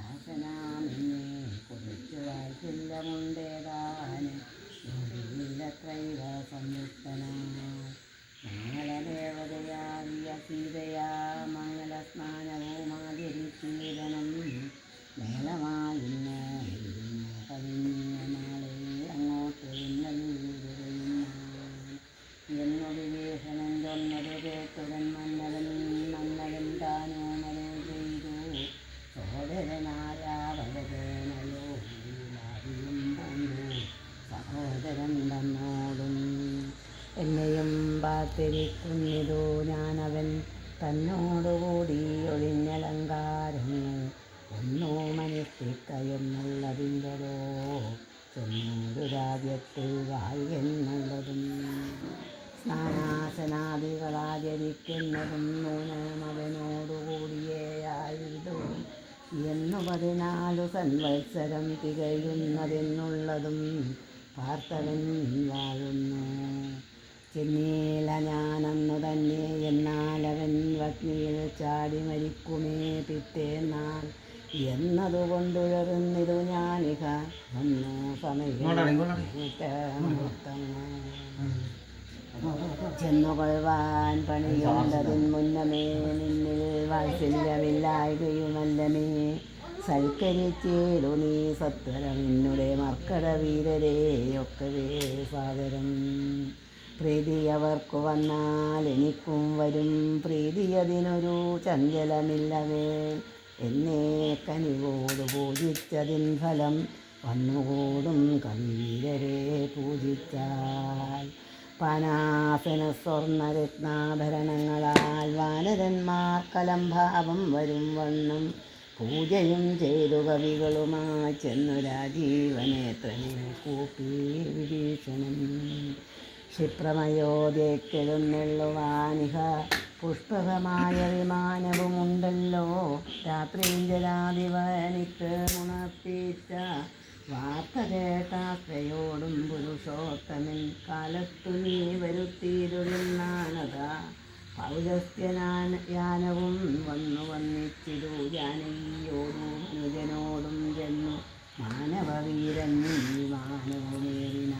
ദാസനാമിന്നെ കുറിച്ചു വാത്സല്യമുണ്ടേതാനും ത്രൈവ സംയുക്തനായി മംഗളദേവതയാവിയ സീതയാ മംഗളസ്നാനവുമാചരിച്ചീരണം മേളമായിന്ന് കവിഞ്ഞ നാളെ അങ്ങോട്ട് എന്നു വിഭീഷണൻ ചൊന്നതു കേട്ടുടൻ മന്നവൻ താനോ മരോ ചെയ്തു സഹോദരനായ ഭഗവനയോ പൂണ്ടു സഹോദരൻ തന്നോടും എന്നെയും പാത്തിരിക്കുന്നിതു ഞാനവൻ തന്നോടുകൂടി ഒഴിഞ്ഞലങ്കാരങ്ങൾ ഒന്നോ മനസ്സിക്കയെന്നുള്ളതിൻ്റെതോ ചെന്നൊരു രാജ്യത്തിൽ വായെന്നുള്ളതും സ്നാനാസനാദികളാചരിക്കുന്നതും നൂനമവനോടുകൂടിയേയായിതു എന്നു 14 സംവത്സരം തികയുന്നതെന്നുള്ളതും പാർത്തവൻ വാഴുന്നു. ചെന്നീല ഞാനന്നു തന്നെ എന്നാലവൻ വഗ്നിയിൽ ചാടി മരിക്കുമേ പിറ്റേന്നാൾ എന്നതുകൊണ്ടുഴറുന്നിതു ഞാനിക വന്നു ചെന്നുകൊള്ളുവാൻ പണിയുണ്ടതിൻ മുന്നമേ നിന്നിൽ വാത്സല്യമില്ലായ്കയുമല്ലമേ സൽക്കരിച്ചേടു നീ സത്വരം നിന്നുടെ മർക്കട വീരരെയൊക്കവേ സാദരം പ്രീതിയവർക്കു വന്നാൽ എനിക്കും വരും പ്രീതിയതിനൊരു ചഞ്ചലമില്ലവേ എന്നെ കനിവോട് പൂജിച്ചതിൻ ഫലം വന്നുകൂടും കവീരരെ പൂജിച്ചാൽ പാനാസന സ്വർണ്ണരത്നാഭരണങ്ങളാൽ വാനരന്മാർ കലംഭാവം വരും വണ്ണം പൂജയും ചെയ്തു കവികളുമായി ചെന്നു രാജീവനേത്രനെ കൂപ്പി വിഭീഷണൻ ക്ഷിപ്രമയോദ്യക്കെഴുന്നെള്ളുവാനിഹ പുഷ്പകമായ വിമാനവുമുണ്ടല്ലോ രാത്രിഞ്ചരാതിവനിക്ക് ഉണർത്തിച്ച വാർത്ത കേട്ടാശ്രയോടും പുരുഷോത്തമൻ കാലത്തു നീ വരുത്തിയിരുന്നാനത പൗരസ്ത്യയാനവും വന്നിച്ചിരു ജാനകിയോടും അനുജനോടും ചെന്നു മാനവവീരൻ വിമാനവുമേറിന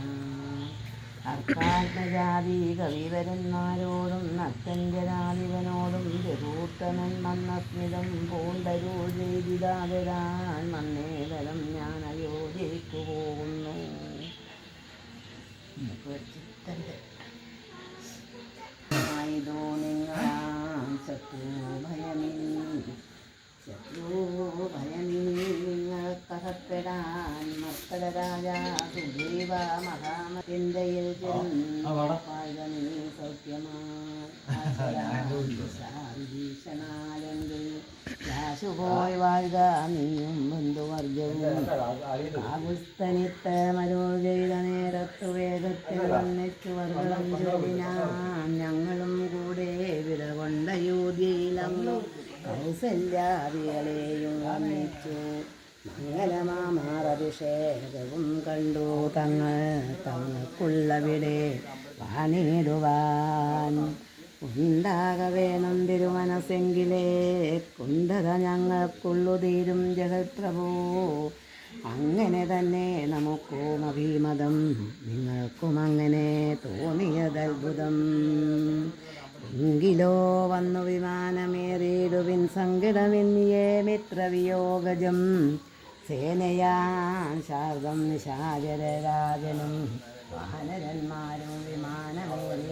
അർത്ഥാത്മജാതി കവിവരന്മാരോടും നർത്തഞ്ചരാധിപനോടും രഘൂത്തമൻ മന്നസ്മിതം പൂണ്ടരൂ ചെയ്തിരാതരാൻ മന്നേതരം ഞാൻ അയോധ്യയ്ക്കു പോകുന്നു. ആയതോ നിങ്ങളാം ശത്രുഭയമിനി നിങ്ങൾക്കകപ്പെടാൻ മർക്കട രാജാ സുഗ്രീവ മഹാമചിന്തയിൽ ചെന്ന് സൗഖ്യമാശനാലെങ്കിൽ ദാശുപോയി വാഴ്ക നീയും ബന്ധുവർഗവും കാകുസ്തനിത്ത മരോ ചെയ്ത നേരത്തു വേഗത്തിൽ വന്നിച്ചു വർഗം ചൊല്ലിനാം ഞങ്ങളും കൂടെ വിടകൊണ്ട യോധ്യയിലങ്ങു കൗസല്യാദികളെയും വന്നിച്ചു മംഗലമാമാറഭിഷേകവും കണ്ടു തങ്ങൾക്കുള്ളവിടെ വാണിടുവാൻ ഉണ്ടാക വേണം തിരുമനസ്സെങ്കിലേ കുണ്ഠത ഞങ്ങൾക്കുള്ളു തീരും ജഗത്പ്രഭു അങ്ങനെ തന്നെ നമുക്കും അഭിമതം നിങ്ങൾക്കും അങ്ങനെ തോന്നിയതത്ഭുതം എങ്കിലോ വന്നു വിമാനമേറിയിടുവിൻ സങ്കടമെന്നിയേ മിത്രവിയോഗജം സേനയാ ശാർദം നിശാചരരാജനും വാനരന്മാരും വിമാനമേറി